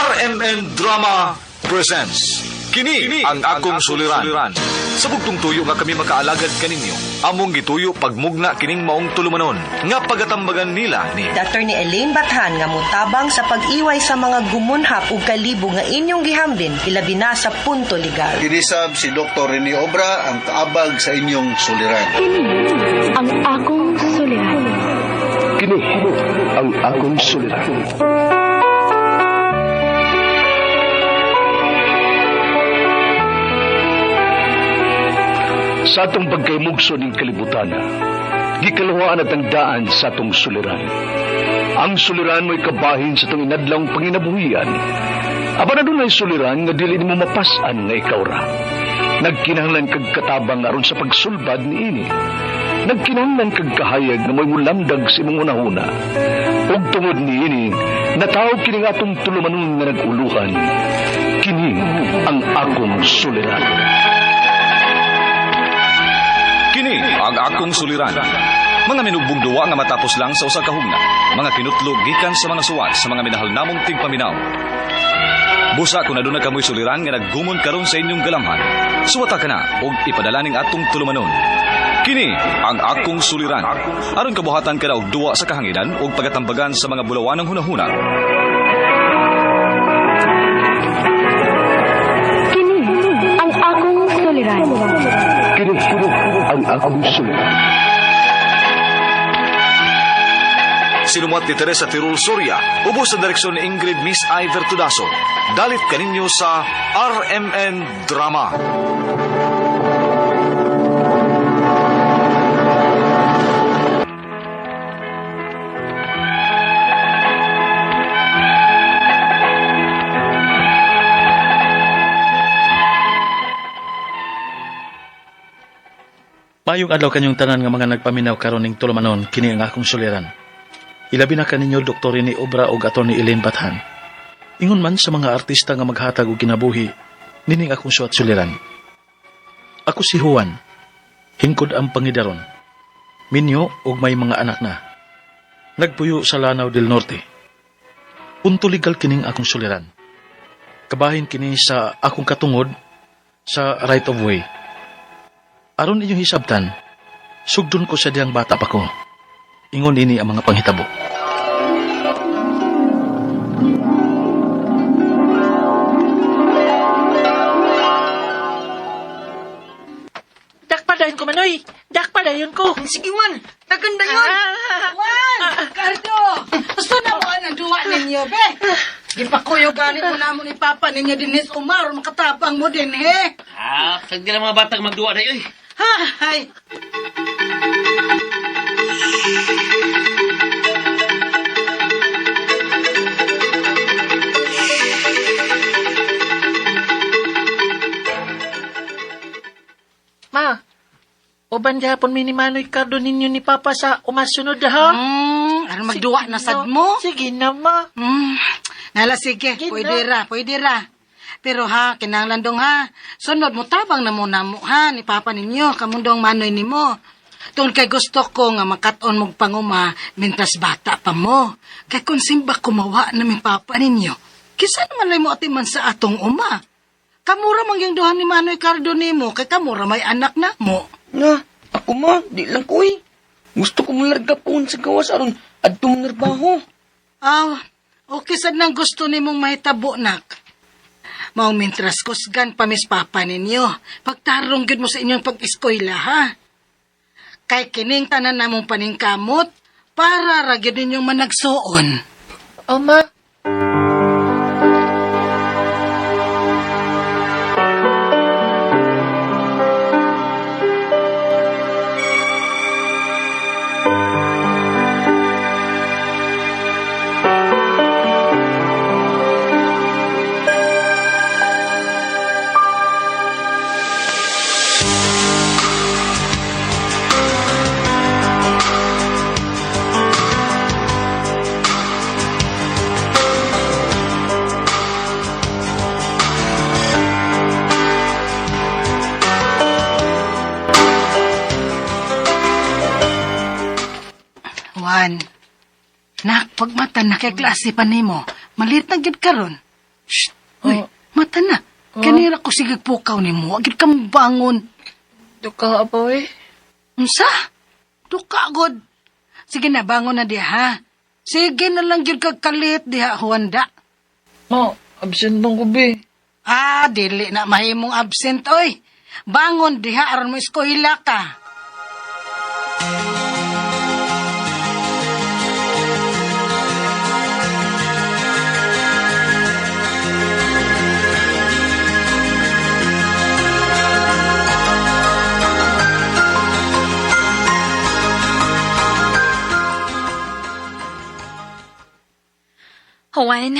RMN Drama presents Kini ang akong suliran. Sa bugtong tuyo nga kami makaalagad kaninyo, among gituyo pagmugna kining maong tulumanon nga pagatambagan nila ni Dr. ni Elaine Bathan nga mutabang sa pag-iway sa mga gumunhap ug kalibo nga inyong gihambin ilabi na sa punto legal. Kinisab si Dr. Rene Obra ang kaabag sa inyong suliran. Kini ang akong suliran. Kini ang akong suliran. Sa atong pagkaymugso ng kalibutan, gikalawaan at ang daan sa atong suliran. Ang suliran mo'y kabahin sa itong inadlang panginabuhian. Aba na doon ay suliran nga dili mo mapasan nga ikaw ra. Nagkinahanglan kag katabang aron sa pagsulbad ni ini. Nagkinahanglan kag kahayag na mo'y mulamdag sa imong unahuna. Ug tungod ni ini, natawag kini nga atong tulumanon nga naguluhan. Kini ang akong suliran. Kini ang akong suliran. Mga minugbong duwa nga matapos lang sa usa ka hugna. Mga kinutlog gikan sa mga suwat sa mga minahal namong tigpaminaw. Busa kung aduna kamoy suliran nga naggumon karon sa inyong galamhan, suwata ka na og ipadala ning atong tulumanon. Kini ang akong suliran. Aron kabuhatan ka na og duwa sa kahanginan og pagatambagan sa mga bulawanong hunahuna. Kini ang akong suliran. Kini ang akong suliran. Sinumat ni Teresa Tirul Soria, ubos sa direksyon ni Ingrid Miss Iver Tudaso. Dalit kaninyo sa RMN Drama. Mayong adlaw kanyong tanan nga mga nagpaminaw karon ning tulumanon kini ang akong suliran. Ilabi na kaninyo Dr. Rene Obra ug Atty. Elaine Bathan. Ingon man sa mga artista nga maghatag og kinabuhi nining akong suwat suliran. Ako si Juan, hingkod ang pangidaron. Minyo ug may mga anak na. Nagpuyo sa Lanao del Norte. Punto legal kining akong suliran. Kabahin kini sa akong katungod sa right of way. Aron inyong hisabtan, sugdon ko sa diyang bata pa ko. Ingon ini ang mga panghitabo. Dakpadayon ko, Manoy! Dakpadayon ko! Sige, Juan! Naganda yun! Juan! Cardo! Gusto na mo ang duwa ninyo, be? Gipakuyuganin mo na mo ni Papa ninyo din, Miss Omar. Makatabang mo din, he? Sagdi lang mga batang magduwa na yun. Hay! Ma, uban gihapon minimanoy kardo ninyo ni Papa sa umasunod, ha? Ano magduwa na sad mo? Sige na, ma. Nala, sige. Sige Pwede ra. Pero ha, kinanglandong ha. Sunod mo tabang na muna mo ha, ni Papa ninyo, kamundong manoy ni mo. Tungkol kay gusto ko nga makaton mong panguma mintas bata pa mo. Kay kung simba kumawa na mi Papa ninyo, kisa naman lay mo atiman sa atong uma. Kamura mang yung duhan ni Manoy Cardo ni mo, kay kamura may anak na mo. Nga, ako ma, di lang ko eh. Gusto ko malarga po sa gawas aron adtong narbaho. Okay sad nang gusto ni mong mahitabo, nak. Mao mintras kusgan pa mis Papa ninyo. Pagtarong gyud mo sa inyong pag-eskwela, ha? Kay kining tanan namong paningkamot, para ra gyud ninyong managsuon. Ma. Juan, nak, pagmata na kay klase pa nimo, malit na gyud karon. Uy, mata na. Kanira ko sige pukaw ni mo. Agad ka bangon. Duka ba eh? Unsa? Duka, God. Sige na, bangon na diha, ha? Sige na lang yun kagkalit diha, Huwanda. Ma, absent nung gabi. Ah, dili na mahimong absent, oy. Bangon diha, aron mo eskwela ka. Juan,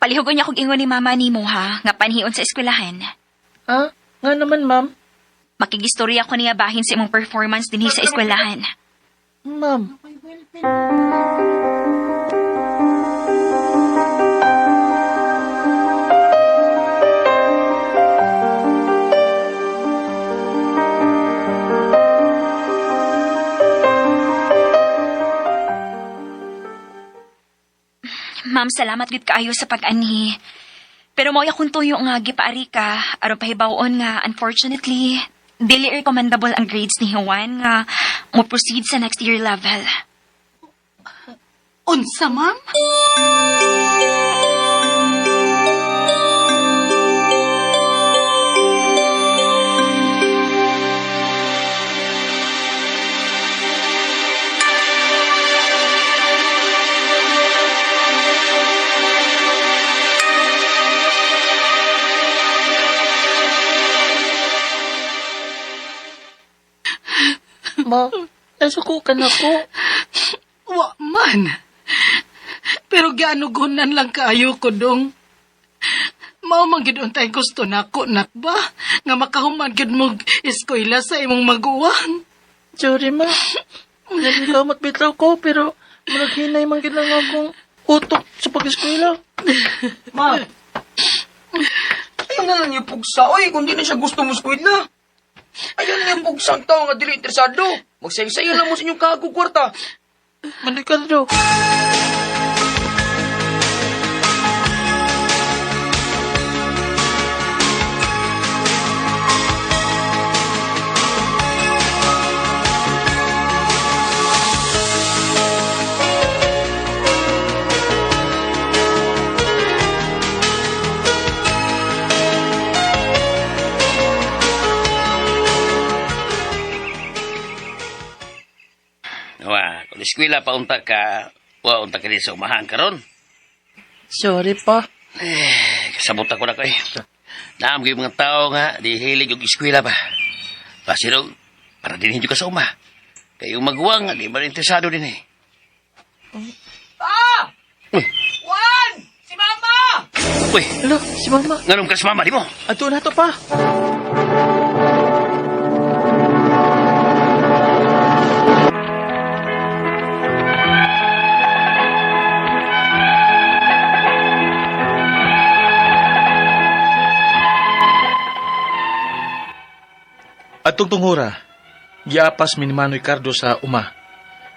palihugon niya kong ingon ni mama ni mo ha, nga panhion sa eskwelahan. Ah, nga naman, ma'am. Makigistorya ko niya bahin sa imong performance din sa eskwelahan. Ma'am. Ma'am, salamat gid kaayo sa pag-ani. Pero mo akong tuyo nga gipaari ka, aron pahibawon nga unfortunately, dili recommendable ang grades ni Juan nga mo proceed sa next year level. Unsa, ma'am? Ma, nasukukan ako. Wa man. Pero gianugunan lang kaayo ko dong. Mao man gid untay gusto nako nak ba nga makahuman gid mo eskwela sa imong maguwang. Sorry, ma. Nalikamot bitaw ko, pero malaghinay man gid lang akong utok sa pag-eskwela. Ma, ayun na lang yung pugsa. Oy, kung di na siya gusto mo eskwela. Ayun na yung pugsang tao nga dili interesado. Magsayang-sayang lang mo sa inyong kagugwarta. Manikado. Wah, kung eskwela pa unta ka, unta ka rin sa umahan karon. Sorry pa. Kasabot ako na ko eh. Naam kayo mga tao nga, di hilig yung eskwela ba. Pasiro, para din hindi ka sa uma. Kayong magwang, di ba interesado din eh. Pa! Juan! Si Mama! Uy, Hello, si mama. nganom ka sa mama, di mo? Ato na to pa. At tungtungura, giapas mi ni Manoy Cardo sa uma,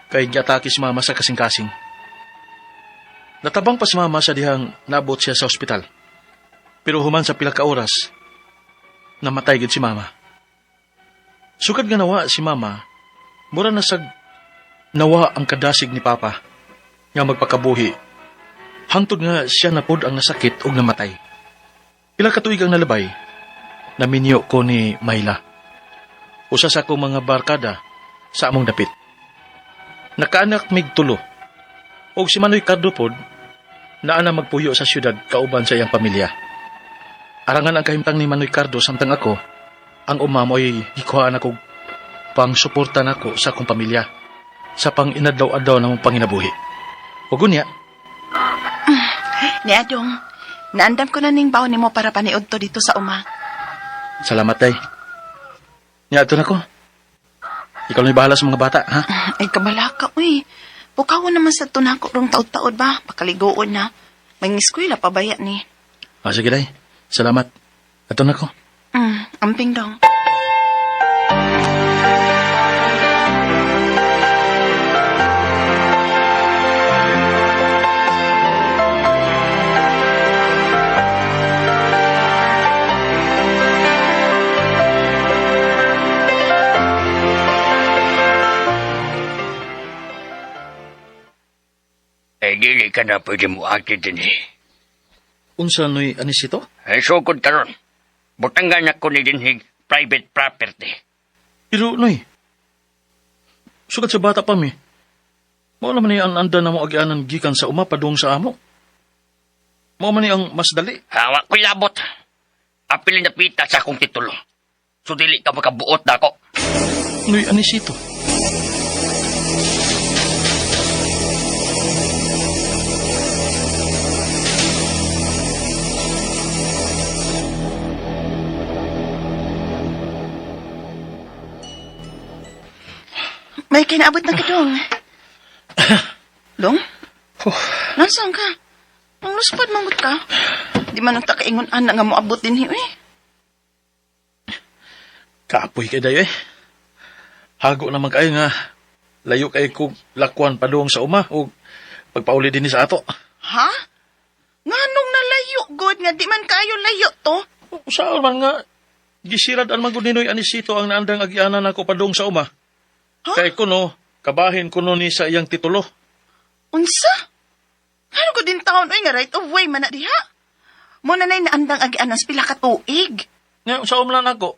kay giatake si mama sa kasing-kasing. Natabang pa si mama sa dihang nabot siya sa ospital. Pero human sa pila ka oras, namatay gid si mama. Sukad nga nawa si mama, mura na sag nawa ang kadasig ni papa, nga magpakabuhi. Hantod nga siya napod ang nasakit og namatay. Pila ka tuig ang nalabay, naminyo ko ni Mayla. Usa sa akong mga barkada sa among dapit. Nakaanak mig tulo. Og si Manoy Cardo pod, naana magpuyo sa syudad kauban sa iyang pamilya. Arangan ang kahimtang ni Manoy Cardo samtang ako, ang umamoy ikuhaan ako pang suporta nako sa akong pamilya sa pang inadlaw-adlaw na mong panginabuhi. Ug unya, Ni Adong, naandam ko na ning baon nimo para paniud to dito sa uma. salamat tay. Niadto na ko. Ikaw na bahala sa mga bata, ha? Ay, kabalaka, uy. Pukawon naman sa tunako rong taod-taod ba? Pakaligoon na. May ngiskwila pabaya ni. Sige day. Salamat. Ato na ko. Amping dong. Kay dili ka na pwede mo akit din eh. Unsa noy anisito? Ay sugod karon. Butangan ako ni dinhig private property. Pero noy, sugad sa bata pa mi. Mao naman ni ang anda na mo agianan gikan sa uma padung sa amo. Mao man ni ang mas dali. Hawak ko'y labot. Apilin na pita sa akong titulo. So dili ka makabuot na ako. Noy anisito. May kinaabot na ka, Dong. Dong? Nasaan ka? Ang luspad mangot ka. Di man ang takaingon ana nga mo abot din hiyo eh. Kaapoy kay dayo eh. Hago naman kayo nga. Layo kayo kung lakwan padung sa uma o pagpauli din sa ato. Ha? Nganong nalayo, God, nga di man kayo layo to? Saan man nga, gisirad ang magudinoy anisito ang naandang agianan ako padung sa uma. Kay kuno, kabahin kuno ni sa iyang titulo. Unsa? Ano ko din taon, oy nga right of way man na diha? Muna na'y naandang agianan sa pila ka tuig. Nga, sa umlan ako.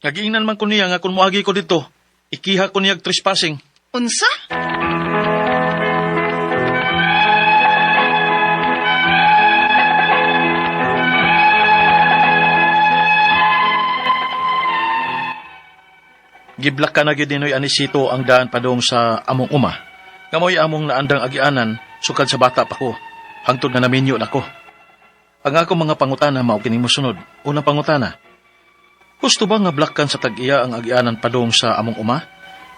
Nagiingnan man ko niya nga kung muagi ko dito, ikiha ko niyag trespassing. Unsa? Giblak ka na gyud dinoy anisito ang daan padung sa among uma. Ngamoy among naandang agianan, sukad sa bata pa ko. Hangtod na naminyo na ko. Ang ako mga pangutana mao kining mosunod. Unang pangutana. Gusto ba nga blakkan sa tag-iya ang agianan padung sa among uma?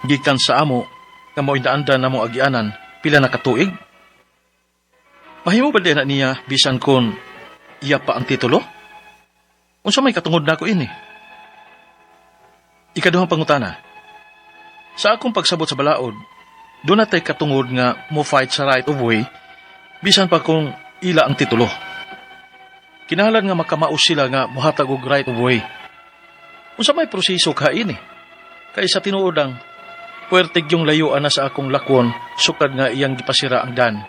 Gikan sa amo, ngamoy naandan na mo agianan, pila na katuig? Mahimo ba din na niya bisan kon iya pa ang titulo? Unsa may katungod na ko ini? Ikaduhang pangutana. Sa akong pagsabot sa balaod, doon natay katungod nga mo fight sa right of way, bisan pa kung ila ang titulo. Kinahanglan nga makamaos sila nga muhatag og right of way. Unsa may proseso ka ini? Kay sa tinuodang, puwerteg yung layuan na sa akong lakwon, sukad nga iyang gipasira ang dan.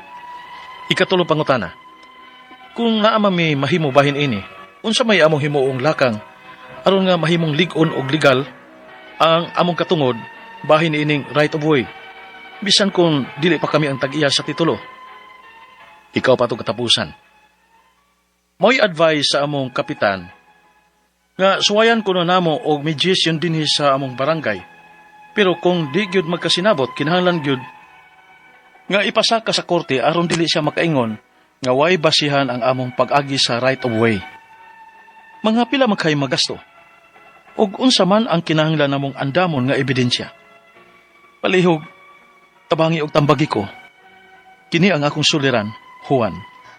Ikatulong pangutana. Kung naama may mahimo bahin ini, unsa may among himuong lakang, aron nga mahimong lig-on og legal, ang among katungod, bahin ining right of way. Bisan kung dili pa kami ang tag-iya sa titulo. Ikaw pa ito katapusan. Mo'y advice sa among kapitan, nga suwayan ko na namo og mediation dinhi sa among barangay. Pero kung di gyud magkasinabot, kinahanglan gyud nga ipasaka sa korte aron dili siya makaingon nga way basihan ang among pag-agi sa right of way. Mga pila magkay magasto. Og unsa man ang kinahanglan namong andamon nga ebidensya. Palihog, tabangi og tambagi ko. Kini ang akong suliran, Juan.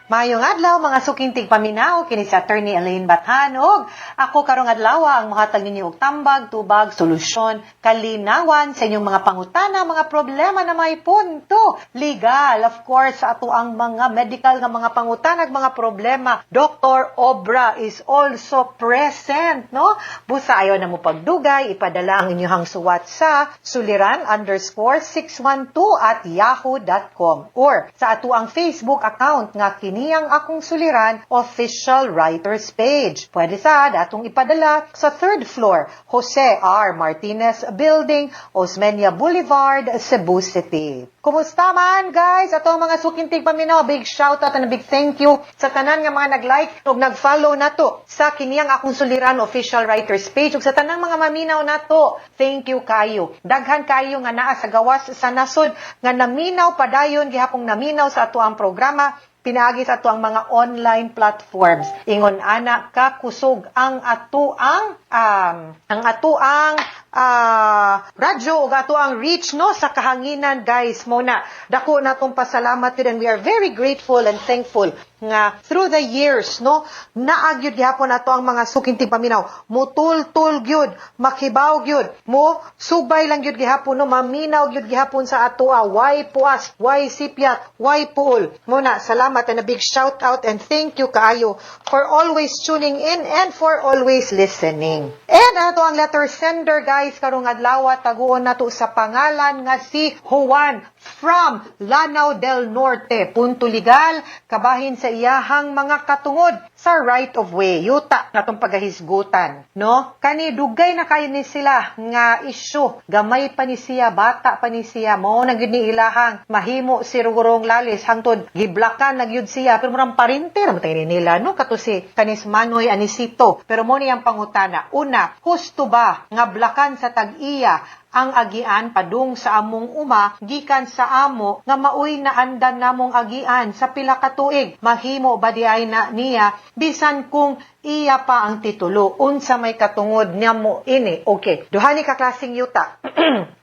Mayong adlaw mga sukintig paminaw kini si Attorney Elaine Bathanog. Ako karong adlaw ang mohatag ninyo og tambag, tubag, solusyon, kalinawan sa inyong mga pangutana, mga problema na may punto. Legal, of course, sa ato ang mga medical nga mga pangutana, mga problema. Dr. Obra is also present, no? Busa ayo na mo pagdugay, ipadala ang inyong suwat sa suliran_612@yahoo.com or sa ato ang Facebook account nga Kiniyang Akong Suliran official writers page. Pwede sa datong ipadala sa 3rd floor, Jose R. Martinez Building, Osmeña Boulevard, Cebu City. Kumusta man guys? Ato ang mga sukintig paminaw, big shout out and a big thank you sa tanan nga mga nag-like ug nag-follow nato sa Kiniyang Akong Suliran official writers page ug sa tanang mga maminaw nato. Thank you kayo. Daghan kayo nga naa sa gawas sa nasod nga naminaw padayon gihapong naminaw sa ato ang programa. Pinaagi sa ato ang mga online platforms. Ingon ana ka kusog ang ato ang radyo ug ato ang reach no sa kahanginan guys mo na. Dako natong pasalamat and we are very grateful and thankful nga through the years, no, naagyud gihapon ato ang mga suking tigpaminaw. Mutul-tul gyud, makibaw gyud, mo subay lang gyud gihapon, no, maminaw gyud gihapon sa ato, why puas, why sipyat, why puol. Muna, salamat and a big shout out and thank you kaayo for always tuning in and for always listening. And ato ang letter sender, guys, karong adlaw taguon nato sa pangalan nga si Juan from Lanao del Norte. Punto legal, kabahin sa iyahang mga katungod sa right of way. Yuta natong pagahisgutan, no? Kani dugay na kayo ni sila nga isyu. Gamay pa ni siya, bata pa ni siya. Mao na gyud ni ilahang mahimo si Rugurong Lalis hangtod giblakan na gyud siya. Pero murang parinte ra matay nila, no? Kato si kanis Manoy Anisito. Pero mo ni ang pangutana. Una, husto ba nga blakan sa tag-iya ang agian padung sa among uma gikan sa amo nga maoy na andan namong agian sa pila ka tuig? Mahimo ba diay na niya bisan kung iya pa ang titulo? Unsa may katungod niya mo ini? Okay, duha ni ka klaseng yuta.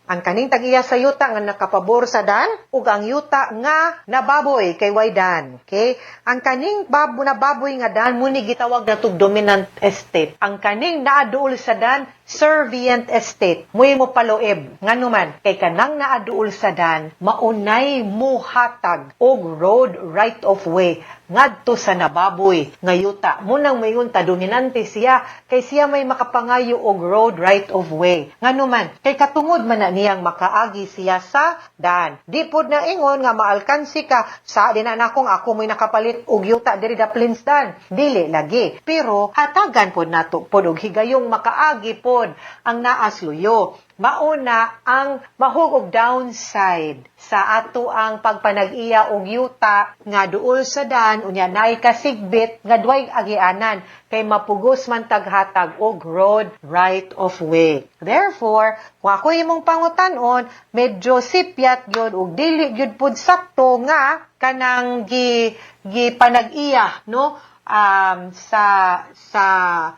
Ang kaning tag-iya sa yuta nga nakapabor sa dan ug ang yuta nga nababoy kay Waydan. Okay? Ang kaning nababoy nga dan muni gitawag na tug dominant estate. Ang kaning naaduol sa dan servient estate. Muy mo paloeb. Nganuman kay kanang naaduol sa dan maunay muhatag og road right of way ngadto sa nababoy nga yuta. Munang mayon ta dominante siya kay siya may makapangayo og road right of way. Nganuman kay katungod man na niyang makaagi siya sa dan. Di pod na ingon nga maalkansi ka sa dinanakong ako mo'y nakapalit og yuta diri da Plinsdan. Dili lagi. Pero hatagan pod nato pod og higayong makaagi pod ang naasluyo. Mauna ang mahugog downside sa ato ang pagpanag-iya og yuta nga duol sa dan unya nay kasigbit nga duay agianan kay mapugos man taghatag og road right of way. Therefore, kung ako imong pangutanon, medyo sipyat gyud og dili gyud pud sakto nga kanang panag-iya, no? Sa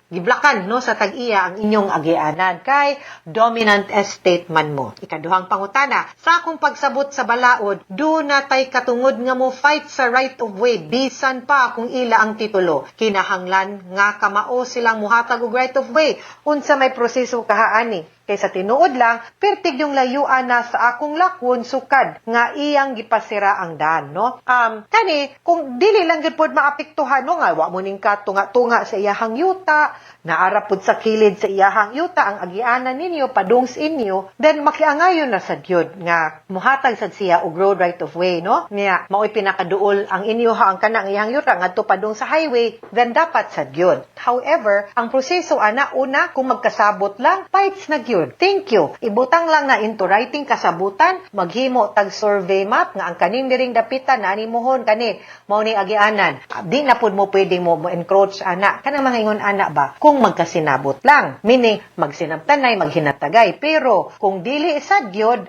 giblakan, no, sa tag-iya ang inyong agianan kay dominant estate man mo. Ikaduhang pangutana, sa akong pagsabot sa balaod, do na tay katungod nga mo fight sa right of way bisan pa kung ila ang titulo. Kinahanglan nga kamao silang muhatag og right of way unsa may proseso kahaani. Kaysa tinuod lang, pertig yung layuan na sa akong lakwon sukad nga iyang gipasira ang dan, no? Kani, kung dili lang gyud pod maapektuhan, no, nga wa mo ning katunga-tunga sa iyahang yuta, naara pod sa kilid sa iyahang yuta ang agianan ninyo padung sa inyo, then makiangayon na sad gyud nga muhatag sad siya og road right of way, no? Niya maoy pinakaduol ang inyo ang kanang iyahang yuta ngadto padung sa highway, then dapat sad gyud. However, ang proseso ana una kung magkasabot lang, fights na gyud. Thank you. Ibutang lang na into writing kasabutan, maghimo tag survey map nga ang kaning diring dapitan na animuhon kani mao ni agianan. Di na pud mo pwedeng mo encroach ana. Kanang mga ingon ana ba kung magkasinabot lang. Meaning magsinabtanay, maghinatagay. Pero kung dili sad gyud,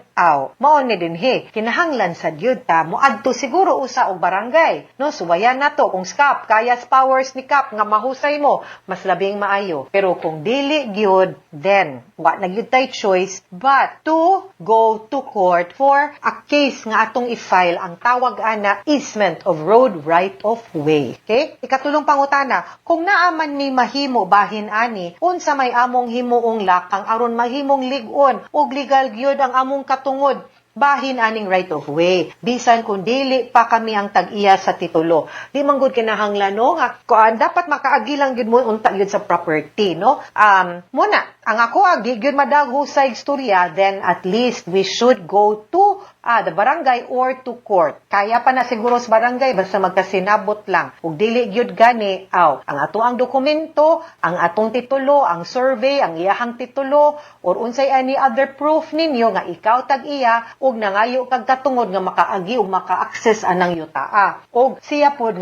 mao ni dinhi. Kinahanglan sad gyud ta moadto siguro usa og barangay. No, suwayan nato kung SCAP kayas powers ni CAP nga mahusay mo, mas labing maayo. Pero kung dili gyud, then wa na gyud tay choice but to go to court for a case nga atong i-file ang tawag ana easement of road right of way. Okay? Ikatulong pangutana, kung naaman ni mahimo bahin ani, unsa may among himuong lakang aron mahimong lig-on og legal gyud ang among katungod bahin aning right of way. Bisan kung dili pa kami ang tag-iya sa titulo. Di man gud kinahanglan, no, nga dapat makaagilang gyud mo unta gyud sa property, no? Muna, ang ako agi gyud madagho sa istorya, then at least we should go to the barangay or to court. Kaya pa na siguro sa barangay basta magkasinabot lang. Ug dili gyud gani, ang ato ang dokumento, ang atong titulo, ang survey, ang iyahang titulo or unsay any other proof ninyo nga ikaw tag-iya ug nangayo kag katungod nga makaagi ug maka-access anang yutaa. Og siya pod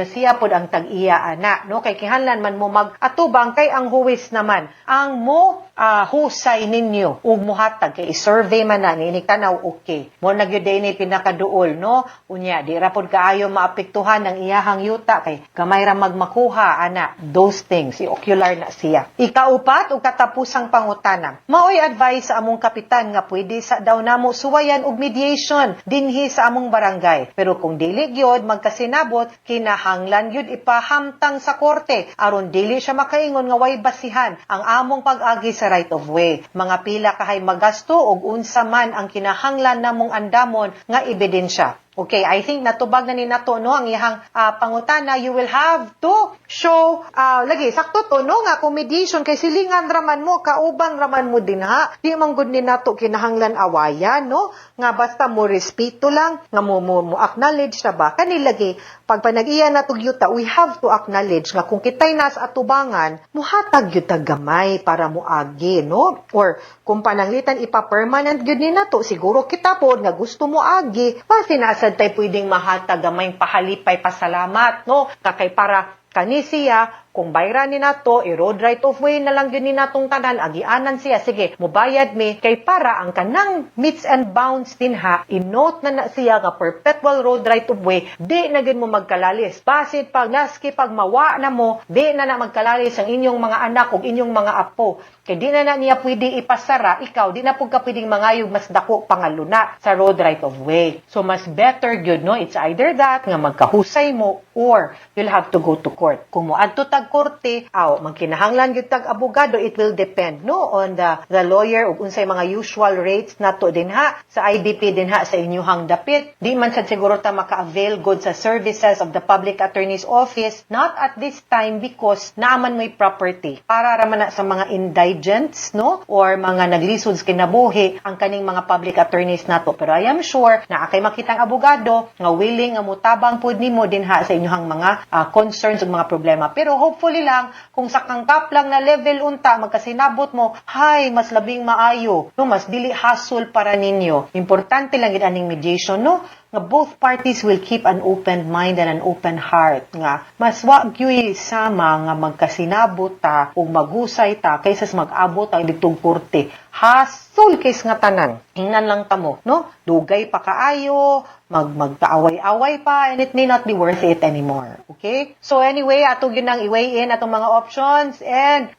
ang tag-iya ana, no? Kay kinahanglan man mo mag-atubang kay ang huwis naman ang mo husay ninyo ug muhatag kay survey man na ni tanaw okay mo nagyuday ni pinakaduol no unya di ra pod kaayo maapektuhan ng iyahang yuta kay gamay ra magmakuha ana those things ocular na siya. Ikaupat ug katapusang pangutana maoy advice sa among kapitan nga pwede sa daw namo suwayan og mediation dinhi sa among barangay pero kung dili gyud magkasinabot kinahanglan gyud ipahamtang sa korte aron dili siya makaingon nga way basihan ang among pag-agi sa right of way. Mga pila kahay magasto og unsa man ang kinahanglan namong andamon nga ebidensya. Okay, I think natubag na ni nato no ang iyang pangutana. You will have to show lagi sakto to no nga kung mediation kay silingan raman mo kauban raman mo din ha. Di man gud ni nato kinahanglan awayan no nga basta mo respeto lang nga mo acknowledge na ba kanilagi pag panag-iya natog yuta we have to acknowledge nga kung kitay nas atubangan muhatag gyud tag gamay para mo agi no or kung pananglitan ipa-permanent gyud ni nato siguro kita pod nga gusto mo agi basi na tay pwedeng mahatag gamay pahalipay pasalamat no kakay para kani siya kung bayran ni nato i-road right of way na lang yun ni natong tanan agianan siya sige mubayad mi kay para ang kanang meets and bounds din ha i-note na siya nga perpetual road right of way di na gid mo magkalalis basit pag naski pag mawa na mo di na magkalalis ang inyong mga anak ug inyong mga apo kay di na niya pwede ipasara ikaw di na pud ka pwedeng mangayog mas dako pangaluna sa road right of way so mas better gyud no it's either that nga magkahusay mo or you'll have to go to court kung moadto tag korte magkinahanglan gyud tag abogado it will depend no on the lawyer ug unsay mga usual rates nato din ha sa IDP din ha sa inyong dapit di man sad siguro ta maka-avail good sa services of the public attorney's office not at this time because naaman may property para raman na sa mga indigents no or mga naglisod sa kinabuhi ang kaning mga public attorneys nato pero I am sure na akay makitang abogado nga willing nga mutabang pud nimo din ha sa inyong mga concerns ug mga problema pero hopefully lang, kung sa kangkap lang na level unta, magkasinabot mo, hay, mas labing maayo, no, mas dili hassle para ninyo. Importante lang yun aning mediation, no? Nga both parties will keep an open mind and an open heart. Nga, mas wag yo'y sama nga magkasinabot ta o maghusay ta kaysa mag-abot ang ditong korte. Hassle case nga tanan. Ingnan lang ta mo, no? Dugay pa kaayo, magkaaway-away pa, and it may not be worth it anymore. Okay? So anyway, atong yun ang i-weigh in atong mga options, and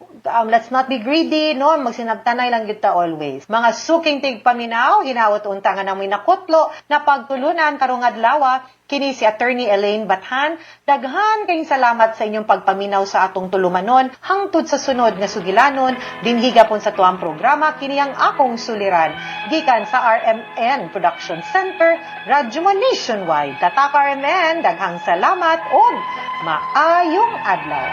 let's not be greedy, no? Magsinabtanay lang kita always. Mga suking tigpaminaw, hinawat unta nga namoy nakutlo, na pagtulunan karong adlaw, kini si Attorney Elaine Bathan. Daghan kayong salamat sa inyong pagpaminaw sa atong tulumanon, hangtod sa sunod nga sugilanon, dinhi gapon sa tuang programa, kini ang akong suliran. Gikan sa RMN Production Center, Radyo Mo Nationwide. Tatak RMN, daghang salamat o maayong adlaw.